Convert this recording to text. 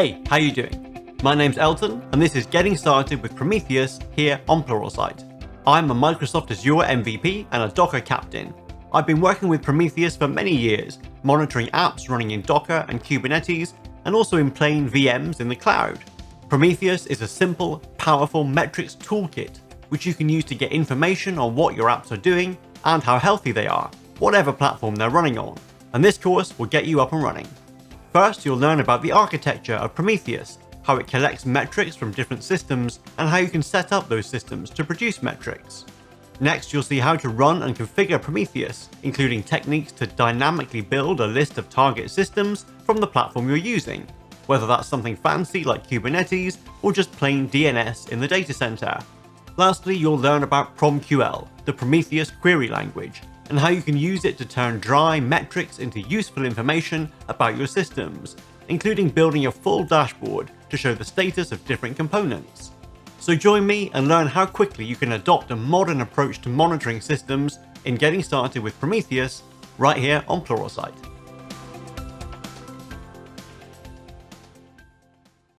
Hey, how you doing? My name's Elton, and this is Getting Started with Prometheus here on Pluralsight. I'm a Microsoft Azure MVP and a Docker captain. I've been working with Prometheus for many years, monitoring apps running in Docker and Kubernetes, and also in plain VMs in the cloud. Prometheus is a simple, powerful metrics toolkit, which you can use to get information on what your apps are doing and how healthy they are, whatever platform they're running on. And this course will get you up and running. First, you'll learn about the architecture of Prometheus, how it collects metrics from different systems, and how you can set up those systems to produce metrics. Next, you'll see how to run and configure Prometheus, including techniques to dynamically build a list of target systems from the platform you're using, whether that's something fancy like Kubernetes or just plain DNS in the data center. Lastly, you'll learn about PromQL, the Prometheus query language, and how you can use it to turn dry metrics into useful information about your systems, including building a full dashboard to show the status of different components. So join me and learn how quickly you can adopt a modern approach to monitoring systems in Getting Started with Prometheus right here on Pluralsight.